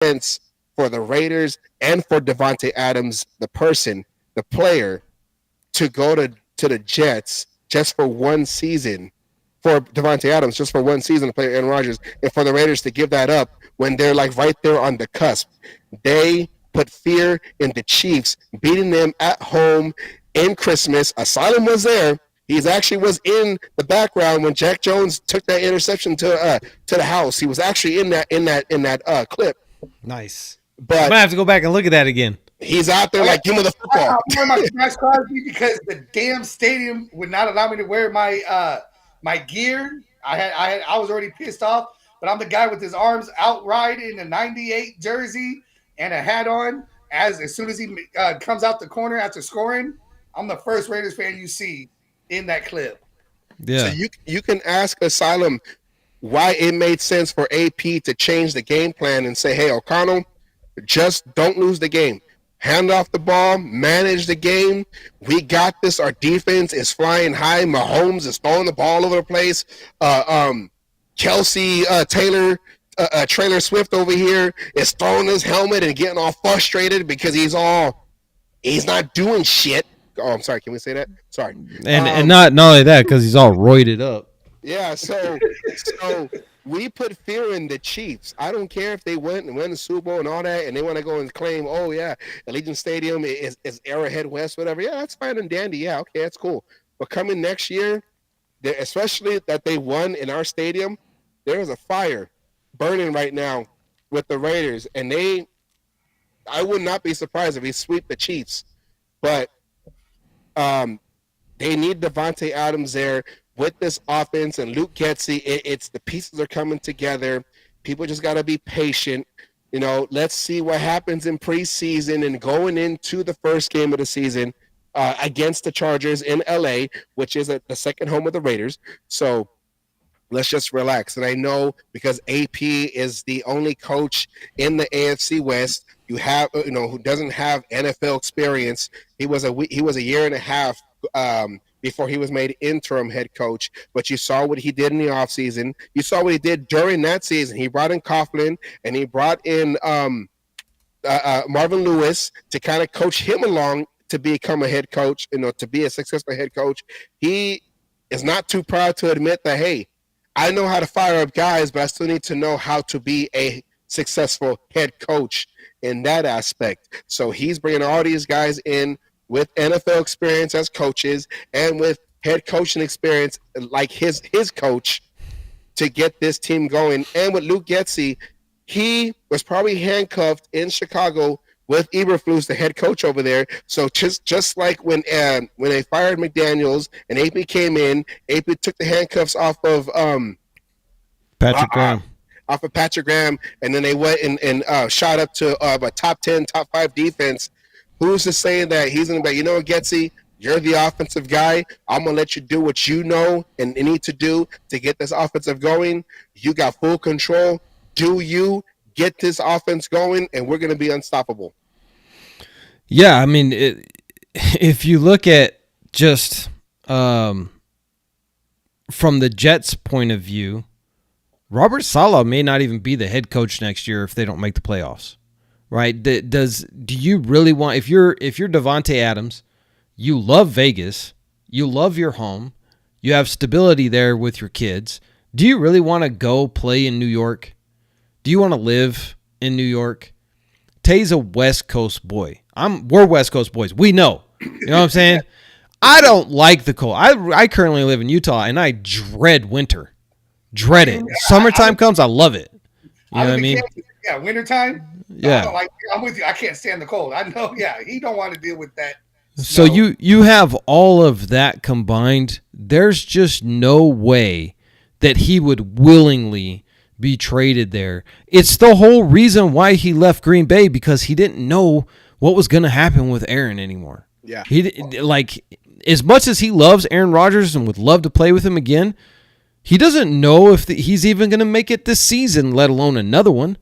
sense for the Raiders and for Devontae Adams, the person, the player, to go to the Jets just for one season, for Devontae Adams just for one season to play Aaron Rodgers, and for the Raiders to give that up when they're like right there on the cusp. They put fear in the Chiefs, beating them at home in Christmas. Asylum was there. He actually was in the background when Jack Jones took that interception to the house. He was actually in that clip. Nice. But I might have to go back and look at that again. He's out there like, give me the football. I my flashcards because the damn stadium would not allow me to wear my my gear. I was already pissed off, but I'm the guy with his arms outright in a '98 jersey and a hat on. As soon as he comes out the corner after scoring, I'm the first Raiders fan you see in that clip. Yeah. So you can ask Asylum why it made sense for AP to change the game plan and say, hey, O'Connell, just don't lose the game. Hand off the ball, manage the game. We got this. Our defense is flying high. Mahomes is throwing the ball over the place. Kelsey Taylor Swift over here is throwing his helmet and getting all frustrated because he's not doing shit. Oh, I'm sorry. Can we say that? Sorry. And not only that, because he's all roided up. Yeah, so we put fear in the Chiefs. I don't care if they went and win the Super Bowl and all that, and they want to go and claim, oh, yeah, Allegiant Stadium is Arrowhead West, whatever. Yeah, that's fine and dandy. Yeah, okay, that's cool. But coming next year, especially that they won in our stadium, there is a fire burning right now with the Raiders, and I would not be surprised if we sweep the Chiefs. But they need Devontae Adams there with this offense and Luke Getsy. It's the pieces are coming together. People just got to be patient. You know, let's see what happens in preseason and going into the first game of the season against the Chargers in LA, which is the second home of the Raiders. So let's just relax. And I know because AP is the only coach in the AFC West who doesn't have NFL experience. He was a year and a half before he was made interim head coach. But you saw what he did in the offseason. You saw what he did during that season. He brought in Coughlin and he brought in Marvin Lewis to kind of coach him along to become a head coach, to be a successful head coach. He is not too proud to admit that, hey, I know how to fire up guys, but I still need to know how to be a successful head coach in that aspect. So he's bringing all these guys in with NFL experience as coaches and with head coaching experience like his coach to get this team going. And with Luke Getsy, he was probably handcuffed in Chicago with Eberflus, the head coach over there. So just like when they fired McDaniels and AP came in, AP took the handcuffs off of Patrick Graham. Off of Patrick Graham, and then they went and shot up to a top 10, top 5 defense. Who's to say that he's going to be, you know what, Getsy, you're the offensive guy. I'm going to let you do what you know and need to do to get this offensive going. You got full control. Do you get this offense going, and we're going to be unstoppable. Yeah, I mean, if you look at just from the Jets' point of view, Robert Saleh may not even be the head coach next year if they don't make the playoffs. Right? Do you really want, if you're Devontae Adams, you love Vegas, you love your home, you have stability there with your kids, do you really want to go play in New York? Do you want to live in New York? Tay's a West Coast boy. We're West Coast boys. We know. You know what I'm saying? I don't like the cold. I currently live in Utah, and I dread winter. Dread it. Summertime comes, I love it. You know what I mean? Yeah, wintertime. Yeah, I'm with you. I can't stand the cold. I know. Yeah, he don't want to deal with that. So you have all of that combined. There's just no way that he would willingly be traded there. It's the whole reason why he left Green Bay, because he didn't know what was going to happen with Aaron anymore. Yeah. As much as he loves Aaron Rodgers and would love to play with him again, he doesn't know if he's even going to make it this season, let alone another one.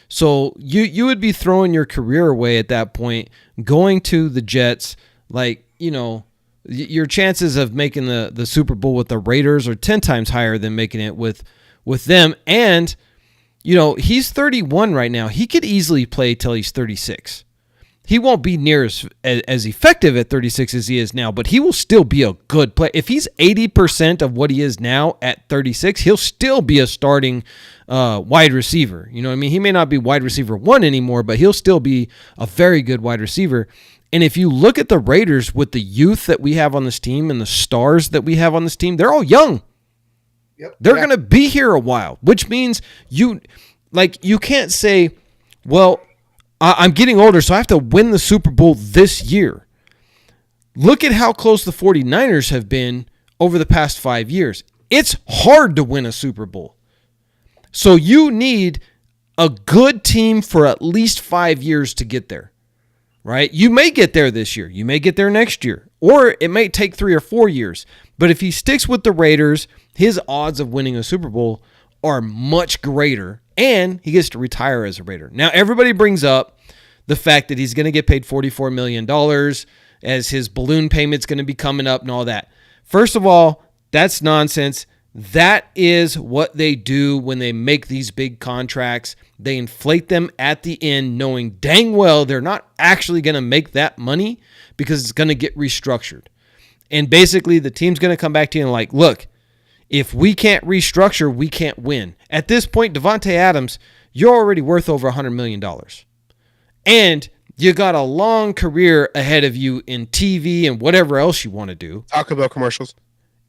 So you would be throwing your career away at that point, going to the Jets. Your chances of making the Super Bowl with the Raiders are 10 times higher than making it with them. And he's 31 right now. He could easily play till he's 36. He won't be near as effective at 36 as he is now, but he will still be a good player. If he's 80% of what he is now at 36, he'll still be a starting wide receiver. You know what I mean? He may not be wide receiver 1 anymore, but he'll still be a very good wide receiver. And if you look at the Raiders with the youth that we have on this team and the stars that we have on this team, they're all young. Yep. They're going to be here a while, which means you can't say, well, I'm getting older, so I have to win the Super Bowl this year. Look at how close the 49ers have been over the past 5 years. It's hard to win a Super Bowl. So you need a good team for at least 5 years to get there, right? You may get there this year. You may get there next year. Or it may take 3 or 4 years. But if he sticks with the Raiders, his odds of winning a Super Bowl are much greater, and he gets to retire as a Raider. Now, everybody brings up the fact that he's going to get paid $44 million as his balloon payment's going to be coming up and all that. First of all, that's nonsense. That is what they do when they make these big contracts. They inflate them at the end, knowing dang well they're not actually going to make that money because it's going to get restructured. And basically, the team's going to come back to you and like, look, if we can't restructure, we can't win. At this point, Davante Adams, you're already worth over $100 million. And you got a long career ahead of you in TV and whatever else you want to do. Taco Bell commercials.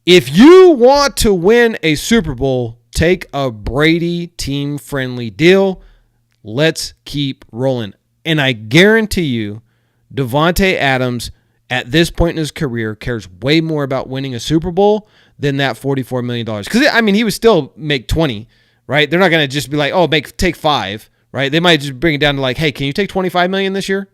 If you want to win a Super Bowl, take a Brady team-friendly deal. Let's keep rolling. And I guarantee you, Davante Adams, at this point in his career, cares way more about winning a Super Bowl than that $44 million. Because, I mean, he would still make 20, right? They're not going to just be like, oh, take 5, right? They might just bring it down to like, hey, can you take $25 million this year?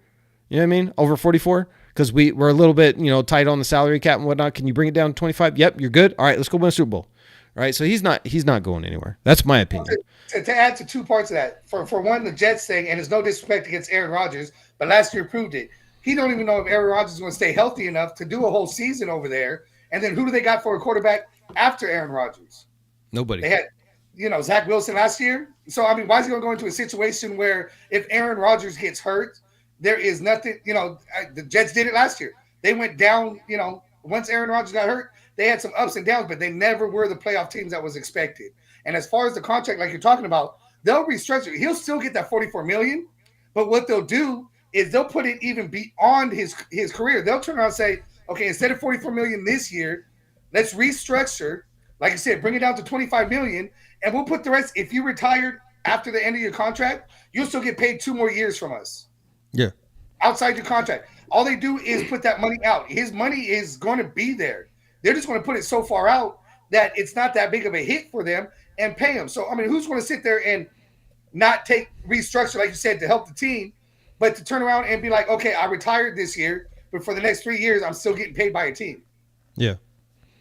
You know what I mean? Over 44? Because we're a little bit, tight on the salary cap and whatnot. Can you bring it down to 25? Yep, you're good. All right, let's go win a Super Bowl. All right, so he's not going anywhere. That's my opinion. To add to 2 parts of that, for one, the Jets thing, and there's no disrespect against Aaron Rodgers, but last year proved it. He don't even know if Aaron Rodgers is going to stay healthy enough to do a whole season over there. And then who do they got for a quarterback after Aaron Rodgers? Nobody. They had, Zach Wilson last year. So, I mean, why is he going to go into a situation where if Aaron Rodgers gets hurt, there is nothing, the Jets did it last year. They went down, once Aaron Rodgers got hurt, they had some ups and downs, but they never were the playoff teams that was expected. And as far as the contract, like you're talking about, they'll restructure. He'll still get that $44 million, but what they'll do is they'll put it even beyond his career. They'll turn around and say, okay, instead of $44 million this year, let's restructure. Like I said, bring it down to $25 million, and we'll put the rest. If you retired after the end of your contract, you'll still get paid 2 more years from us. Yeah. Outside your contract. All they do is put that money out. His money is going to be there. They're just going to put it so far out that it's not that big of a hit for them and pay him. So, I mean, who's going to sit there and not take restructure, like you said, to help the team, but to turn around and be like, okay, I retired this year, but for the next 3 years, I'm still getting paid by a team. Yeah.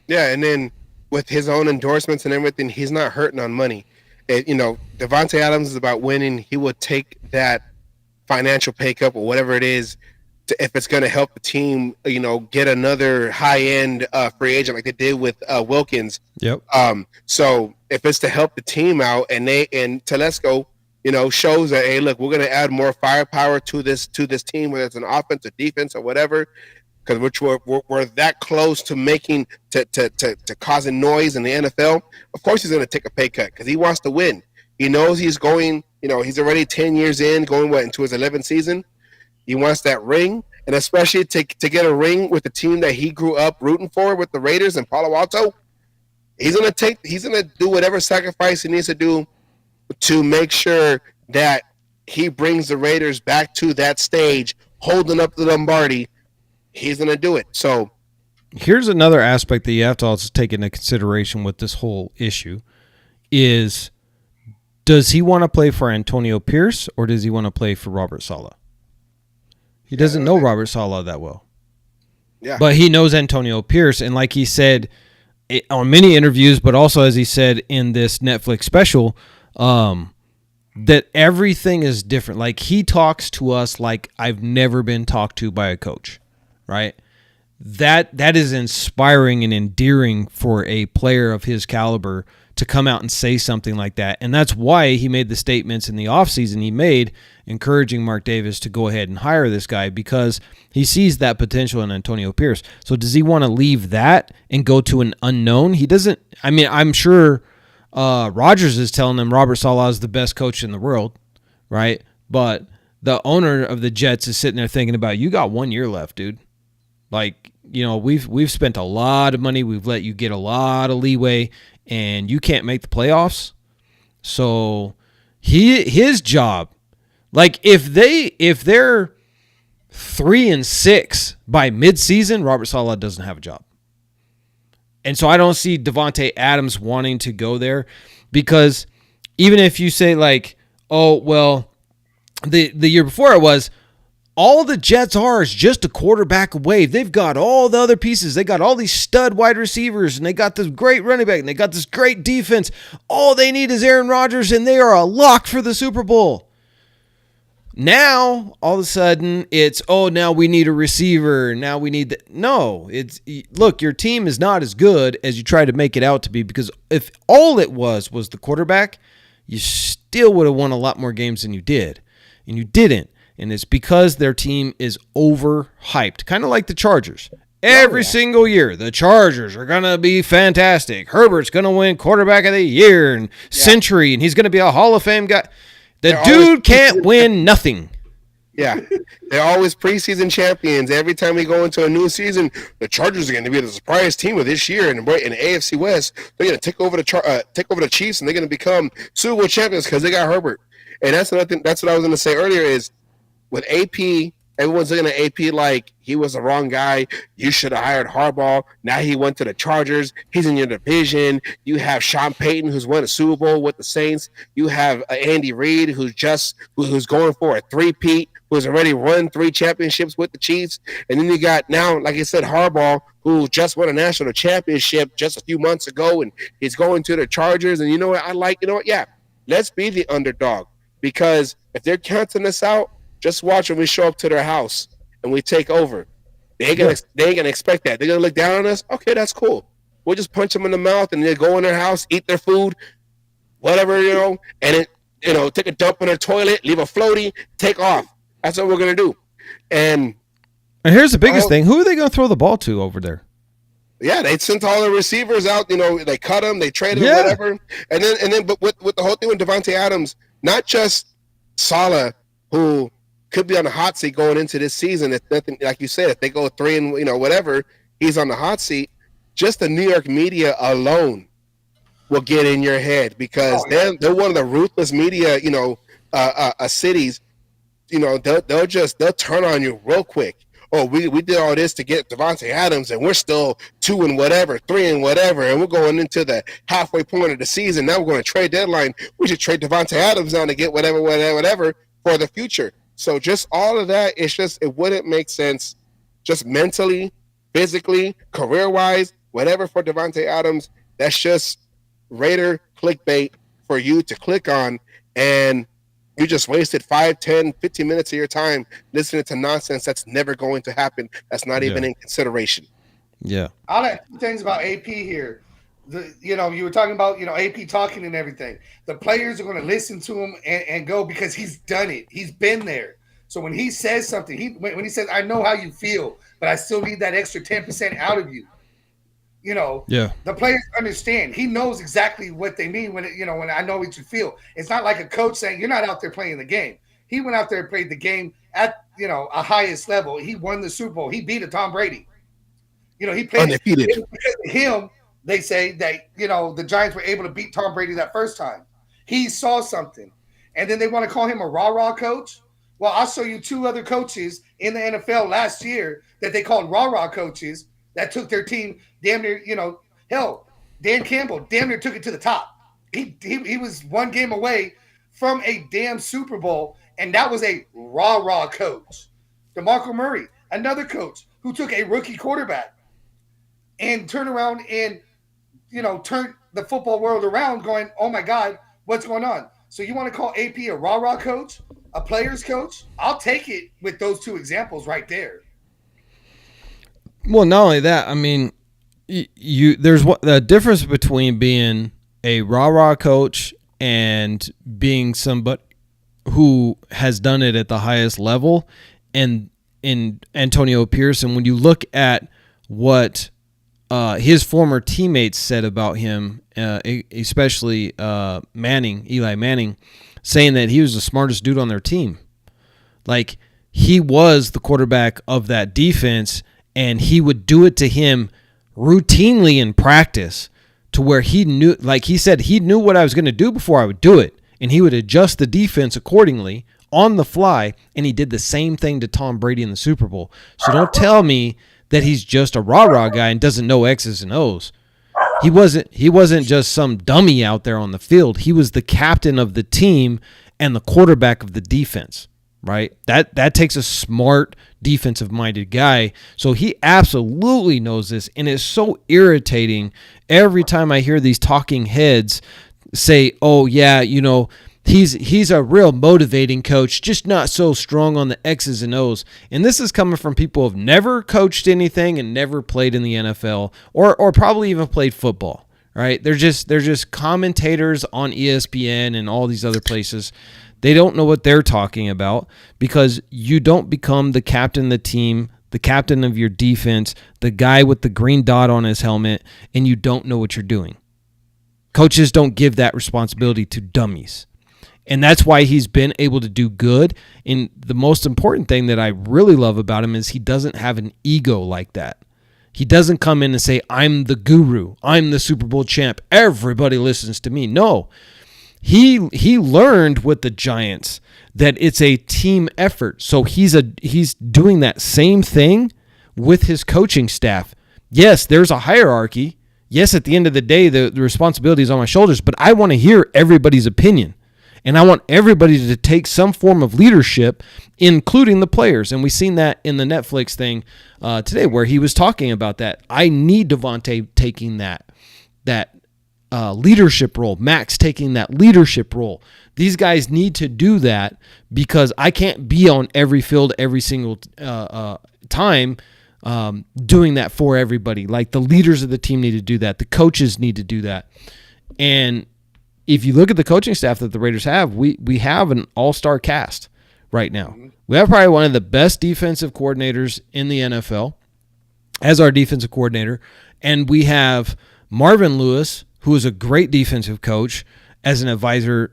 Yeah, and then with his own endorsements and everything, he's not hurting on money. Davante Adams is about winning. He will take that financial pay cut or whatever it is if it's going to help the team, get another high-end free agent like they did with Wilkins. Yep. So if it's to help the team out and Telesco, shows that, hey, look, we're going to add more firepower to this team, whether it's an offense or defense or whatever, because we're that close to making to causing noise in the NFL. Of course, he's going to take a pay cut because he wants to win. He knows he's going. He's already 10 years in, going into his 11th season. He wants that ring, and especially to get a ring with the team that he grew up rooting for with the Raiders in Palo Alto. He's gonna do whatever sacrifice he needs to do to make sure that he brings the Raiders back to that stage, holding up the Lombardi. He's gonna do it. So here's another aspect that you have to also take into consideration with this whole issue is, does he want to play for Antonio Pierce or does he want to play for Robert Saleh? He doesn't know Robert Saleh that well. Yeah. But he knows Antonio Pierce, and like he said on many interviews, but also as he said in this Netflix special, that everything is different. Like, he talks to us like I've never been talked to by a coach, right? That is inspiring and endearing for a player of his caliber to come out and say something like that. And that's why he made the statements in the offseason he made, encouraging Mark Davis to go ahead and hire this guy because he sees that potential in Antonio Pierce. So does he want to leave that and go to an unknown? He doesn't. I mean, I'm sure Rodgers is telling him Robert Saleh is the best coach in the world, right? But the owner of the Jets is sitting there thinking about, you got 1 year left, dude. Like, we've spent a lot of money. We've let you get a lot of leeway, and you can't make the playoffs. So his job, like if they're 3-6 by midseason, Robert Saleh doesn't have a job. And so I don't see Davante Adams wanting to go there, because even if you say like, oh well, the year before it was, all the Jets are is just a quarterback away. They've got all the other pieces. They got all these stud wide receivers, and they got this great running back, and they got this great defense. All they need is Aaron Rodgers, and they are a lock for the Super Bowl. Now, all of a sudden, it's, now we need a receiver. Now we need No, look, your team is not as good as you try to make it out to be, because if all it was the quarterback, you still would have won a lot more games than you did. And you didn't. And it's because their team is overhyped, kind of like the Chargers. Every single year, the Chargers are going to be fantastic. Herbert's going to win quarterback of the year and century, and he's going to be a Hall of Fame guy. The dude can't win nothing. Yeah, they're always preseason champions. Every time we go into a new season, the Chargers are going to be the surprise team of this year. And in the AFC West, they're going to take over the Chiefs, and they're going to become Super Bowl champions because they got Herbert. And that's another thing. That's what I was going to say earlier is, with AP, everyone's looking at AP like he was the wrong guy. You should have hired Harbaugh. Now he went to the Chargers. He's in your division. You have Sean Payton, who's won a Super Bowl with the Saints. You have Andy Reid, who's going for a three-peat, who's already won 3 championships with the Chiefs. And then you got now, like I said, Harbaugh, who just won a national championship just a few months ago, and he's going to the Chargers. And you know what? Yeah, let's be the underdog, because if they're counting us out, just watch when we show up to their house and we take over. They ain't gonna expect that. They're gonna look down on us. Okay, that's cool. We'll just punch them in the mouth and they go in their house, eat their food, whatever, and take a dump in their toilet, leave a floaty, take off. That's what we're gonna do. And here's the biggest thing: who are they gonna throw the ball to over there? Yeah, they sent all the receivers out. They cut them, they traded them, whatever. And then, but with the whole thing with Davante Adams, not just Saleh, who could be on the hot seat going into this season. If nothing, like you said, if they go 3 and whatever, he's on the hot seat. Just the New York media alone will get in your head, because they're one of the ruthless media, cities. They'll turn on you real quick. Oh, we did all this to get Davante Adams, and we're still 2 and whatever, 3 and whatever, and we're going into the halfway point of the season. Now we're going to trade deadline. We should trade Davante Adams now to get whatever for the future. So just all of that, it wouldn't make sense, just mentally, physically, career-wise, whatever, for Davante Adams. That's just Raider clickbait for you to click on, and you just wasted 5, 10, 15 minutes of your time listening to nonsense that's never going to happen. That's not even in consideration. Yeah. I'll add 2 things about AP here. You were talking about, AP talking and everything. The players are going to listen to him and go, because he's done it. He's been there. So when he says something, when he says, I know how you feel, but I still need that extra 10% out of you. The players understand. He knows exactly what they mean when I know what you feel. It's not like a coach saying, you're not out there playing the game. He went out there and played the game at, a highest level. He won the Super Bowl. He beat a Tom Brady. He played undefeated. Because of him. They say that, the Giants were able to beat Tom Brady that first time. He saw something. And then they want to call him a rah-rah coach. Well, I'll show you 2 other coaches in the NFL last year that they called rah-rah coaches that took their team damn near, hell, Dan Campbell damn near took it to the top. He was 1 game away from a damn Super Bowl, and that was a rah-rah coach. DeMarco Murray, another coach who took a rookie quarterback and turned around and turn the football world around, going, oh my God, what's going on? So you want to call AP a rah-rah coach, a player's coach? I'll take it with those 2 examples right there. Well, not only that, I mean, there's the difference between being a rah-rah coach and being somebody who has done it at the highest level, and in Antonio Pierce. And when you look at what his former teammates said about him, especially Eli Manning, saying that he was the smartest dude on their team. Like, he was the quarterback of that defense, and he would do it to him routinely in practice, to where he knew, like he said, he knew what I was going to do before I would do it, and he would adjust the defense accordingly on the fly, and he did the same thing to Tom Brady in the Super Bowl. So don't tell me that he's just a rah-rah guy and doesn't know X's and O's. He wasn't just some dummy out there on the field. He was the captain of the team and the quarterback of the defense, right? That takes a smart defensive-minded guy. So he absolutely knows this, and it's so irritating every time I hear these talking heads say, "Oh yeah, he's a real motivating coach, just not so strong on the X's and O's." And this is coming from people who've never coached anything and never played in the NFL, or probably even played football, right? They're just commentators on ESPN and all these other places. They don't know what they're talking about, because you don't become the captain of the team, the captain of your defense, the guy with the green dot on his helmet, and you don't know what you're doing. Coaches don't give that responsibility to dummies. And that's why he's been able to do good. And the most important thing that I really love about him is he doesn't have an ego like that. He doesn't come in and say, "I'm the guru. I'm the Super Bowl champ. Everybody listens to me." No. He learned with the Giants that it's a team effort. So he's doing that same thing with his coaching staff. Yes, there's a hierarchy. Yes, at the end of the day, the responsibility is on my shoulders, but I want to hear everybody's opinion. And I want everybody to take some form of leadership, including the players. And we've seen that in the Netflix thing today, where he was talking about that. I need Devontae taking that leadership role. Max taking that leadership role. These guys need to do that, because I can't be on every field every single time doing that for everybody. Like, the leaders of the team need to do that. The coaches need to do that. And if you look at the coaching staff that the Raiders have, we have an all-star cast right now. We have probably one of the best defensive coordinators in the NFL as our defensive coordinator, and we have Marvin Lewis, who is a great defensive coach, as an advisor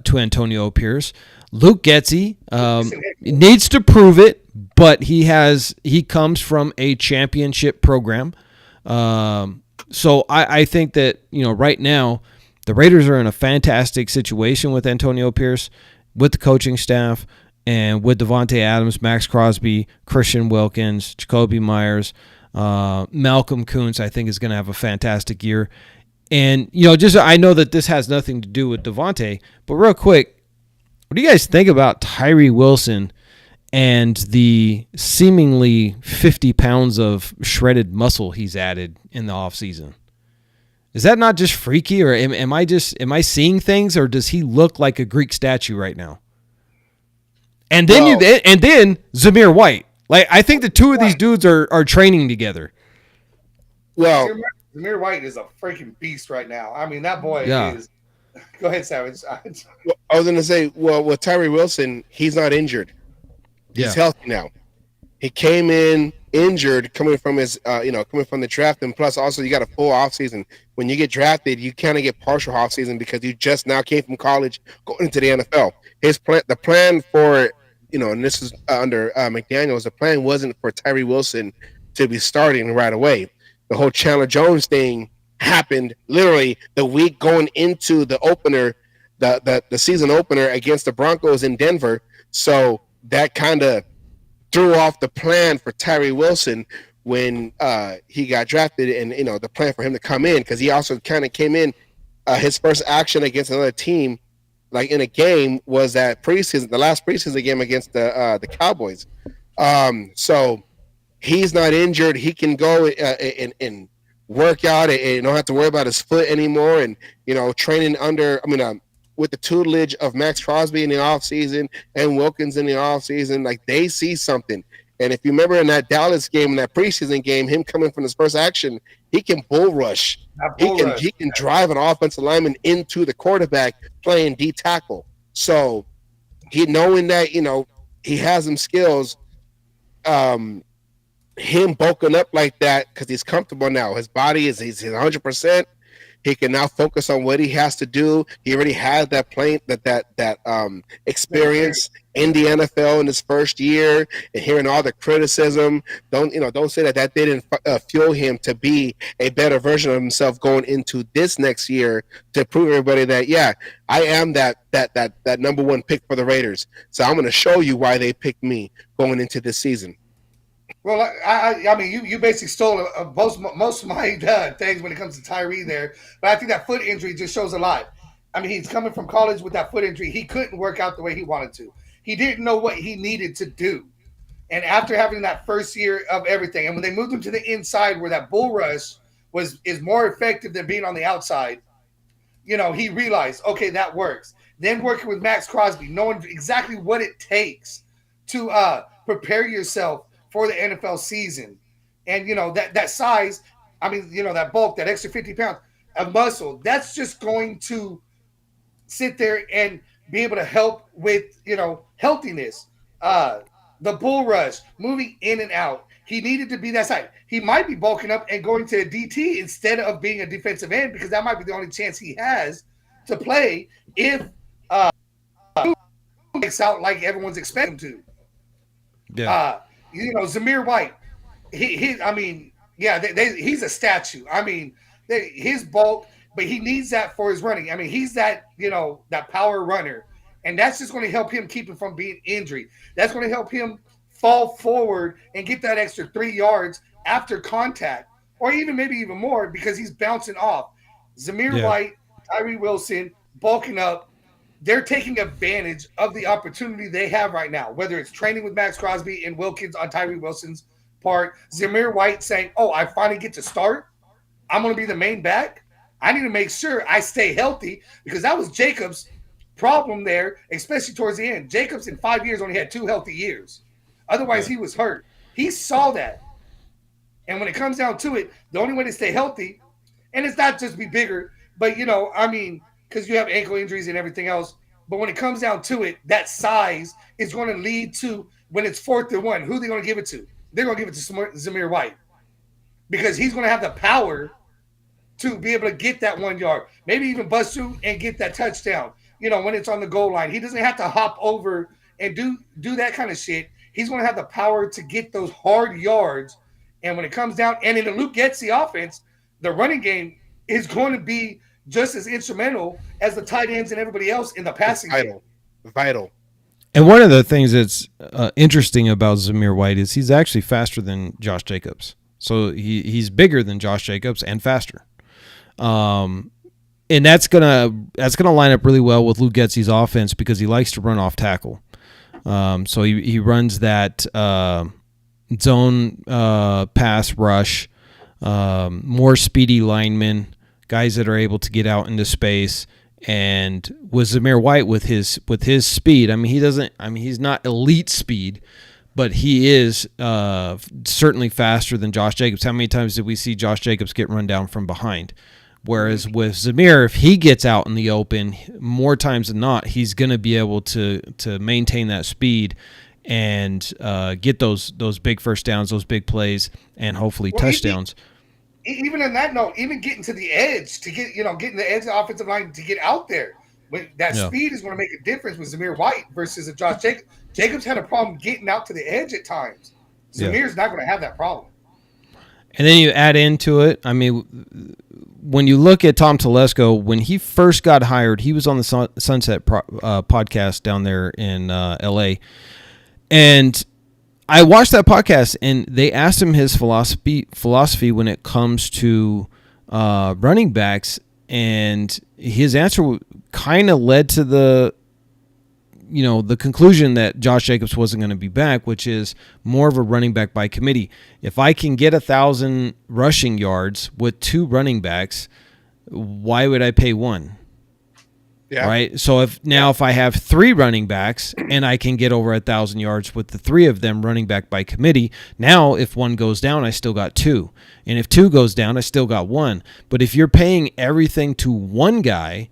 to Antonio Pierce. Luke Getsy needs to prove it, but he comes from a championship program. So I think that, right now, the Raiders are in a fantastic situation with Antonio Pierce, with the coaching staff, and with Devontae Adams, Max Crosby, Christian Wilkins, Jacoby Myers, Malcolm Kuntz, I think, is going to have a fantastic year. And, I know that this has nothing to do with Devontae, but real quick, what do you guys think about Tyree Wilson and the seemingly 50 pounds of shredded muscle he's added in the offseason? Is that not just freaky, or am I seeing things, or does he look like a Greek statue right now? And then then Zamir White. Like, I think the two of these dudes are training together. Well, Zamir White is a freaking beast right now. I mean, that boy is. Go ahead, Savage. I was going to say, with Tyree Wilson, he's not injured. He's healthy now. He came in injured, coming from the draft, and plus also you got a full offseason. When you get drafted, you kind of get partial offseason because you just now came from college going into the NFL. The plan for, and this is under McDaniels, the plan wasn't for Tyree Wilson to be starting right away. The whole Chandler Jones thing happened literally the week going into the opener, the season opener against the Broncos in Denver. So that kind of threw off the plan for Tyree Wilson when he got drafted, and the plan for him to come in, because he also kind of came in. His first action against another team, like in a game, was that the last preseason game against the Cowboys. So he's not injured. He can go and work out and don't have to worry about his foot anymore. And training with the tutelage of Max Crosby in the offseason and Wilkins in the offseason, like, they see something. And if you remember in that Dallas game, in that preseason game, him coming from his first action, he can bull rush. That bull rush. He can drive an offensive lineman into the quarterback playing D tackle. So he knowing that, he has some skills, him bulking up like that because he's comfortable now. His body he's 100%. He can now focus on what he has to do. He already has that experience in the NFL in his first year, and hearing all the criticism. Don't say that didn't fuel him to be a better version of himself going into this next year to prove everybody that I am that number one pick for the Raiders. So I'm going to show you why they picked me going into this season. Well, I mean, you basically stole most of my things when it comes to Tyree there. But I think that foot injury just shows a lot. I mean, he's coming from college with that foot injury. He couldn't work out the way he wanted to. He didn't know what he needed to do. And after having that first year of everything, and when they moved him to the inside where that bull rush is more effective than being on the outside, he realized, okay, that works. Then working with Max Crosby, knowing exactly what it takes to prepare yourself for the NFL season. And, that size, I mean, that bulk, that extra 50 pounds of muscle, that's just going to sit there and be able to help with, healthiness. The bull rush, moving in and out. He needed to be that side. He might be bulking up and going to a DT instead of being a defensive end because that might be the only chance he has to play if makes out like everyone's expecting him to. Yeah. Zamir White, he's a statue. I mean, his bulk, but he needs that for his running. I mean, he's that, that power runner. And that's just going to help him keep him from being injured. That's going to help him fall forward and get that extra 3 yards after contact, or maybe even more because he's bouncing off. Zamir White, Tyree Wilson, bulking up. They're taking advantage of the opportunity they have right now, whether it's training with Max Crosby and Wilkins on Tyree Wilson's part. Zamir White saying, I finally get to start. I'm going to be the main back. I need to make sure I stay healthy because that was Jacobs' problem there, especially towards the end. Jacobs in 5 years only had 2 healthy years. Otherwise, he was hurt. He saw that. And when it comes down to it, the only way to stay healthy, and it's not just be bigger, but, because you have ankle injuries and everything else. But when it comes down to it, that size is going to lead to, when it's 4th and 1, who are they going to give it to? They're going to give it to Zamir White because he's going to have the power to be able to get that 1 yard, maybe even bust through and get that touchdown. When it's on the goal line, he doesn't have to hop over and do that kind of shit. He's going to have the power to get those hard yards. And when it comes down, and in the Luke Getsy offense, the running game is going to be just as instrumental as the tight ends and everybody else in the passing game. Vital. And one of the things that's interesting about Zamir White is he's actually faster than Josh Jacobs. So he's bigger than Josh Jacobs and faster. And that's gonna line up really well with Luke Getsy's offense because he likes to run off tackle. So he runs that zone pass rush, more speedy linemen, guys that are able to get out into space. And with Zamir White with his speed, he's not elite speed, but he is certainly faster than Josh Jacobs. How many times did we see Josh Jacobs get run down from behind? Whereas with Zamir, if he gets out in the open, more times than not, he's going to be able to maintain that speed and get those big first downs, those big plays, and hopefully touchdowns. Even in that note, even getting to the edge to getting the edge of the offensive line to get out there, that speed is going to make a difference with Zamir White versus a Josh Jacobs. Jacobs had a problem getting out to the edge at times. Zamir's not going to have that problem. And then you add into it, when you look at Tom Telesco, when he first got hired, he was on the Sunset podcast down there in L.A., and I watched that podcast, and they asked him his philosophy when it comes to running backs, and his answer kind of led to the conclusion that Josh Jacobs wasn't going to be back, which is more of a running back by committee. If I can get 1,000 rushing yards with 2 running backs, why would I pay one? Yeah. right? So if I have 3 running backs and I can get over 1,000 yards with the 3 of them running back by committee, now if one goes down, I still got 2, and if 2 goes down, I still got 1. But if you're paying everything to one guy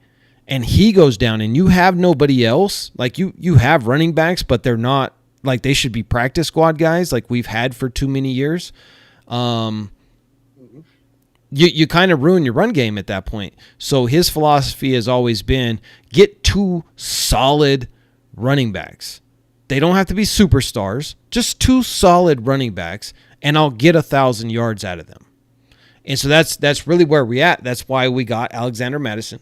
and he goes down and you have nobody else, like you have running backs, but they're not like they should be practice squad guys like we've had for too many years. You kind of ruin your run game at that point. So his philosophy has always been get 2 solid running backs. They don't have to be superstars, just 2 solid running backs, and I'll get 1,000 yards out of them. And so that's really where we're at. That's why we got Alexander Madison,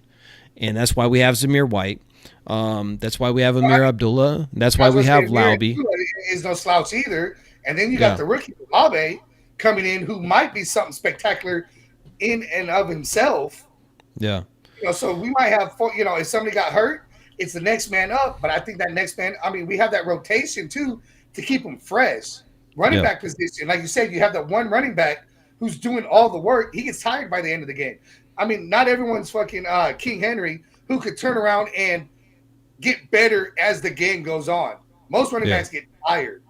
and that's why we have Zamir White. That's why we have Amir Abdullah. That's why we have Lauby. Is no slouch either. And then you got Yeah. the rookie Labe coming in, who might be something spectacular in and of himself. Yeah. So we might have, if somebody got hurt, it's the next man up. But I think that next man, we have that rotation too to keep them fresh. Running back position, like you said, you have that one running back who's doing all the work. He gets tired by the end of the game. Not everyone's fucking King Henry, who could turn around and get better as the game goes on. Most running backs get tired.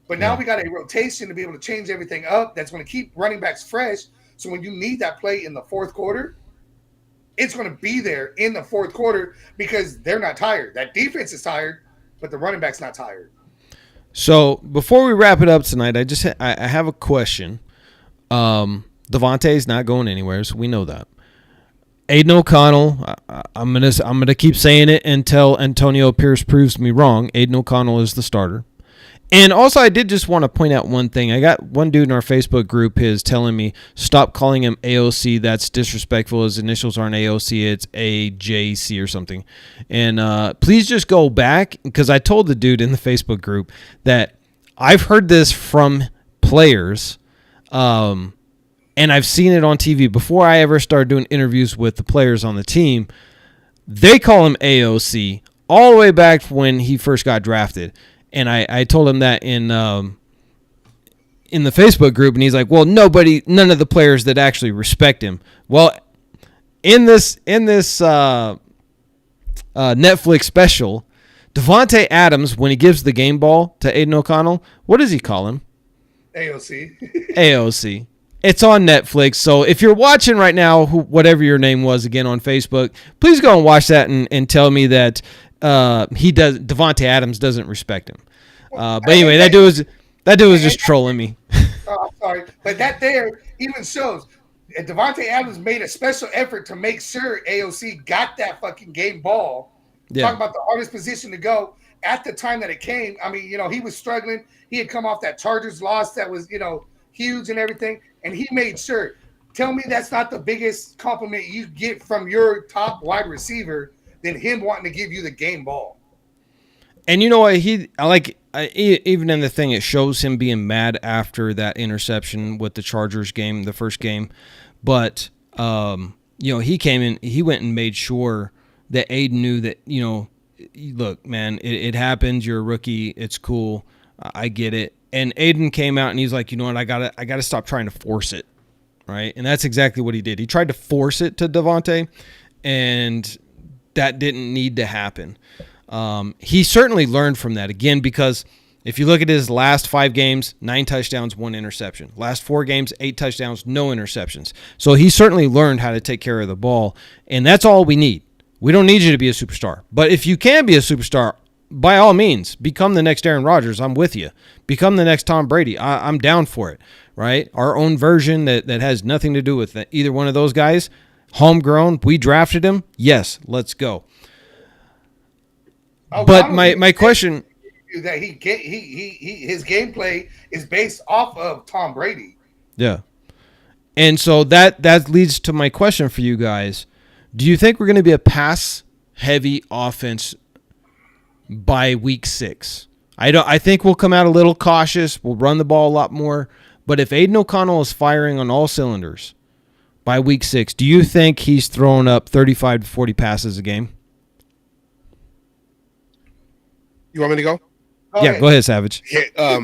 But now we got a rotation to be able to change everything up that's going to keep running backs fresh. So when you need that play in the fourth quarter, it's going to be there in the fourth quarter because they're not tired. That defense is tired, but the running back's not tired. So before we wrap it up tonight, I have a question. Devontae's not going anywhere, so we know that. Aiden O'Connell, I'm gonna keep saying it until Antonio Pierce proves me wrong. Aiden O'Connell is the starter. And also, I did just want to point out one thing. I got one dude in our Facebook group is telling me, stop calling him AOC. That's disrespectful. His initials aren't AOC. It's AJC or something. And please just go back, because I told the dude in the Facebook group that I've heard this from players, and I've seen it on TV. Before I ever started doing interviews with the players on the team, they call him AOC all the way back when he first got drafted. And I told him that in the Facebook group, and he's like, "Well, none of the players that actually respect him." Well, in this Netflix special, Devontae Adams, when he gives the game ball to Aiden O'Connell, what does he call him? AOC. AOC. It's on Netflix, so if you're watching right now, whatever your name was again on Facebook, please go and watch that and tell me that Devontae Adams doesn't respect him. But anyway, that dude was just trolling me. Oh, I'm sorry, but that there even shows Devontae Adams made a special effort to make sure AOC got that fucking game ball. Yeah. Talk about the hardest position to go at the time that it came. He was struggling. He had come off that Chargers loss that was, huge and everything, and he made sure. Tell me that's not the biggest compliment you get from your top wide receiver than him wanting to give you the game ball. And you know what? Even in the thing, it shows him being mad after that interception with the Chargers game, the first game. But, he came in, he went and made sure that Aiden knew that, look, man, it happened. You're a rookie. It's cool. I get it. And Aiden came out and he's like, you know what? I gotta stop trying to force it. Right. And that's exactly what he did. He tried to force it to Devontae, and that didn't need to happen. He certainly learned from that, again, because if you look at his last 5 games, 9 touchdowns, 1 interception. Last 4 games, 8 touchdowns, no interceptions. So he certainly learned how to take care of the ball, and that's all we need. We don't need you to be a superstar. But if you can be a superstar, by all means, become the next Aaron Rodgers. I'm with you. Become the next Tom Brady. I'm down for it, right? Our own version that has nothing to do with either one of those guys. Homegrown, we drafted him. Yes, let's go. But my question, that his gameplay is based off of Tom Brady. Yeah. And so that leads to my question for you guys. Do you think we're going to be a pass-heavy offense by week 6? I think we'll come out a little cautious. We'll run the ball a lot more. But if Aiden O'Connell is firing on all cylinders by week 6, do you think he's throwing up 35 to 40 passes a game? You want me to go? Go ahead, Savage. Yeah,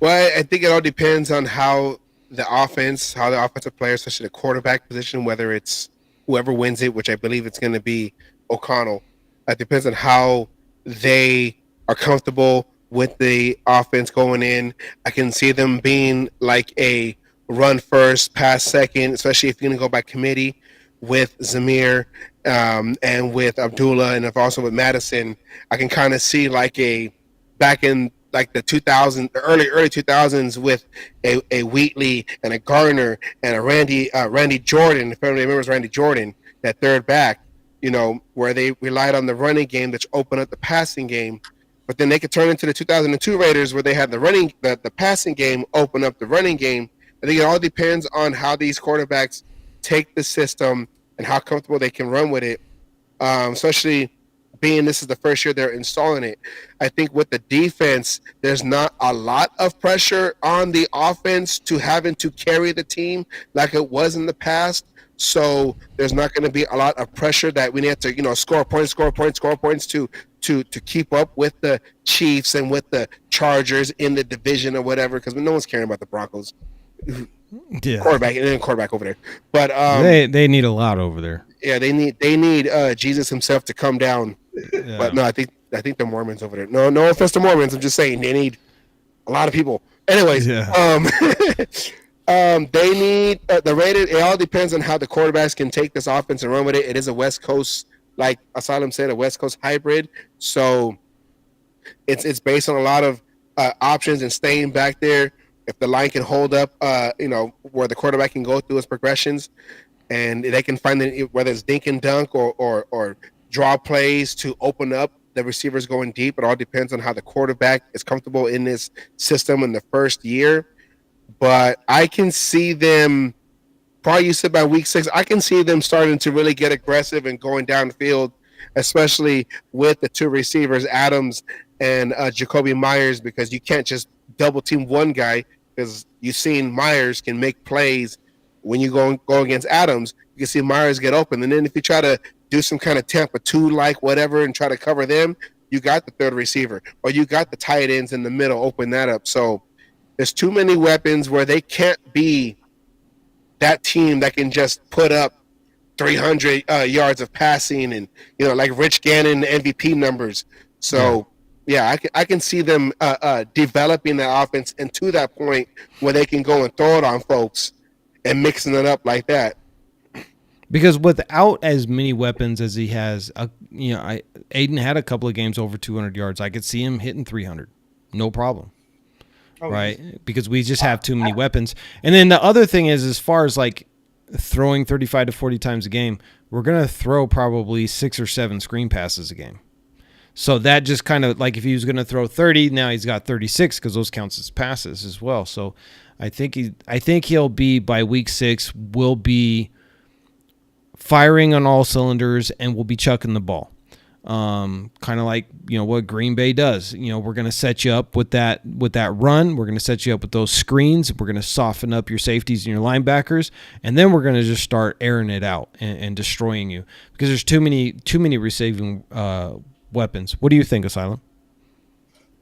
well, I think it all depends on how the offensive players, especially the quarterback position, whether it's whoever wins it, which I believe it's going to be O'Connell, It depends on how they are comfortable with the offense going in. I can see them being like a run first, pass second, especially if you're going to go by committee with Zamir and with Abdullah, and if also with Madison. I can kind of see like a back in like the 2000 early 2000s with a Wheatley and a Garner and a Randy Jordan, if everybody remembers Randy Jordan, that third back, where they relied on the running game to open up the passing game. But then they could turn into the 2002 Raiders where they had the passing game open up the running game. I think it all depends on how these quarterbacks take the system and how comfortable they can run with it, especially being this is the first year they're installing it. I think with the defense, there's not a lot of pressure on the offense to having to carry the team like it was in the past. So there's not going to be a lot of pressure that we need to, score points, score points, score points to keep up with the Chiefs and with the Chargers in the division or whatever. Because no one's caring about the Broncos Yeah, quarterback and then quarterback over there. But they need a lot over there. yeah, they need Jesus himself to come down. But Yeah, no, I think the Mormons over there. No offense to Mormons. I'm just saying they need a lot of people. Anyways, yeah, they need the Raiders. It all depends on how the quarterbacks can take this offense and run with it. It is a West Coast, like Asylum said, a West Coast hybrid. So it's based on a lot of options and staying back there. If the line can hold up, where the quarterback can go through his progressions, and they can find whether it's dink and dunk or draw plays to open up the receivers going deep. It all depends on how the quarterback is comfortable in this system in the first year. But I can see them, probably you said by week 6, I can see them starting to really get aggressive and going downfield, especially with the two receivers, Adams and Jacoby Myers, because you can't just double team one guy, because you've seen Myers can make plays when you go against Adams. You can see Myers get open, and then if you try to do some kind of Tampa 2 like whatever and try to cover them, you got the third receiver or you got the tight ends in the middle. Open that up. So there's too many weapons where they can't be that team that can just put up 300 yards of passing and like Rich Gannon MVP numbers. yeah. So yeah, I can see them developing that offense and to that point where they can go and throw it on folks and mixing it up like that. Because without as many weapons as he has, Aiden had a couple of games over 200 yards. I could see him hitting 300, no problem. Oh, Right? Because we just have too many weapons. And then the other thing is, as far as like throwing 35 to 40 times a game, we're going to throw probably 6 or 7 screen passes a game. So that just kind of like if he was going to throw 30, now he's got 36 because those counts as passes as well. So I think he'll be by week 6 will be firing on all cylinders and we'll be chucking the ball. Kind of like what Green Bay does. We're going to set you up with that run. We're going to set you up with those screens. We're going to soften up your safeties and your linebackers, and then we're going to just start airing it out and destroying you because there's too many receiving weapons. What do you think, Asylum?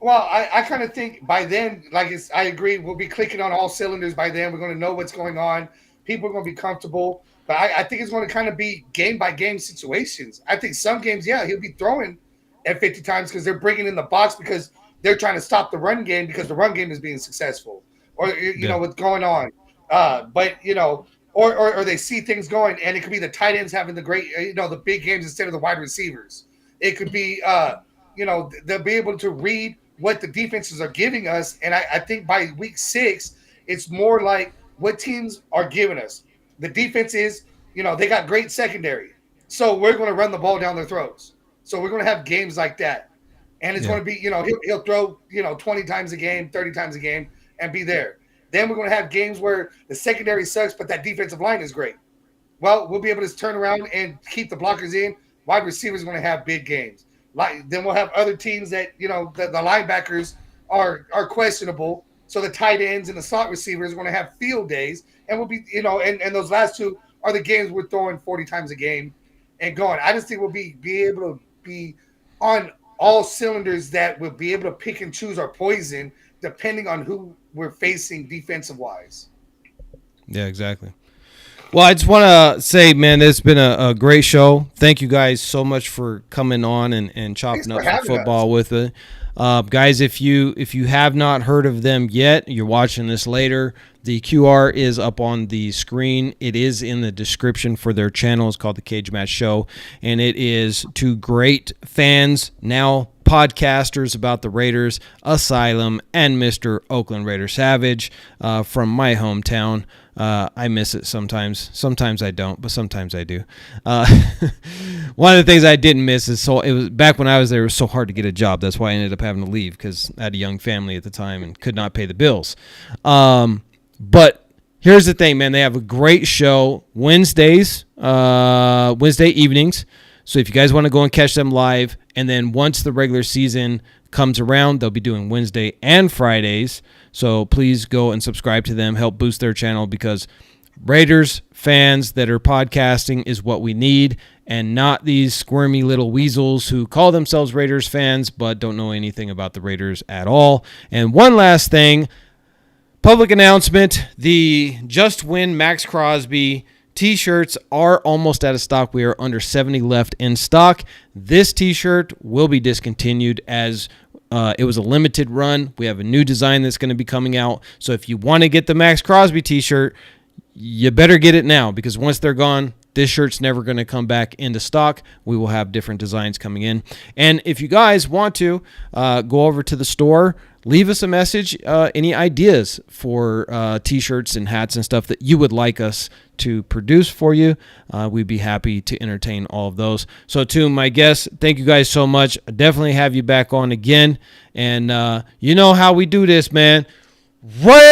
well, I kind of think by then, I agree, we'll be clicking on all cylinders by then. We're going to know what's going on. People are going to be comfortable. But I think it's going to kind of be game by game situations. I think some games, yeah, he'll be throwing at 50 times because they're bringing in the box because they're trying to stop the run game because the run game is being successful or, Yeah. what's going on. But, or they see things going and it could be the tight ends having the great, the big games instead of the wide receivers. It could be, they'll be able to read what the defenses are giving us. And I think by week 6, it's more like what teams are giving us. The defense is, they got great secondary. So we're going to run the ball down their throats. So we're going to have games like that. And it's Yeah. going to be, he'll throw, 20 times a game, 30 times a game and be there. Then we're going to have games where the secondary sucks, but that defensive line is great. Well, we'll be able to turn around and keep the blockers in. Wide receivers are going to have big games. Then we'll have other teams that, the linebackers are questionable. So the tight ends and the slot receivers are going to have field days. And we'll be, and those last two are the games we're throwing 40 times a game and going. I just think we'll be able to be on all cylinders that we'll be able to pick and choose our poison depending on who we're facing defensive wise. Yeah, exactly. Well, I just want to say, man, it's been a great show. Thank you guys so much for coming on and chopping up some football with it. Guys, if you have not heard of them yet, you're watching this later. The QR is up on the screen. It is in the description for their channel. It's called The Cage Match Show, and it is two great fans, now podcasters about the Raiders, Asylum, and Mr. Oakland Raider Savage from my hometown. I miss it sometimes. Sometimes I don't, but sometimes I do. One of the things I didn't miss is it was back when I was there. It was so hard to get a job. That's why I ended up having to leave because I had a young family at the time and could not pay the bills. But here's the thing, man. They have a great show Wednesday evenings. So if you guys want to go and catch them live, and then once the regular season comes around, they'll be doing Wednesday and Fridays. So please go and subscribe to them, help boost their channel, because Raiders fans that are podcasting is what we need, and not these squirmy little weasels who call themselves Raiders fans but don't know anything about the Raiders at all. And one last thing, public announcement, the Just Win Max Crosby T-shirts are almost out of stock. We are under 70 left in stock. This T-shirt will be discontinued as it was a limited run. We have a new design that's going to be coming out. So if you want to get the Max Crosby T-shirt, you better get it now, because once they're gone, this shirt's never going to come back into stock. We will have different designs coming in. And if you guys want to go over to the store, leave us a message, any ideas for T-shirts and hats and stuff that you would like us to produce for you. We'd be happy to entertain all of those. So to my guests, thank you guys so much. I definitely have you back on again. And you know how we do this, man. Raiders!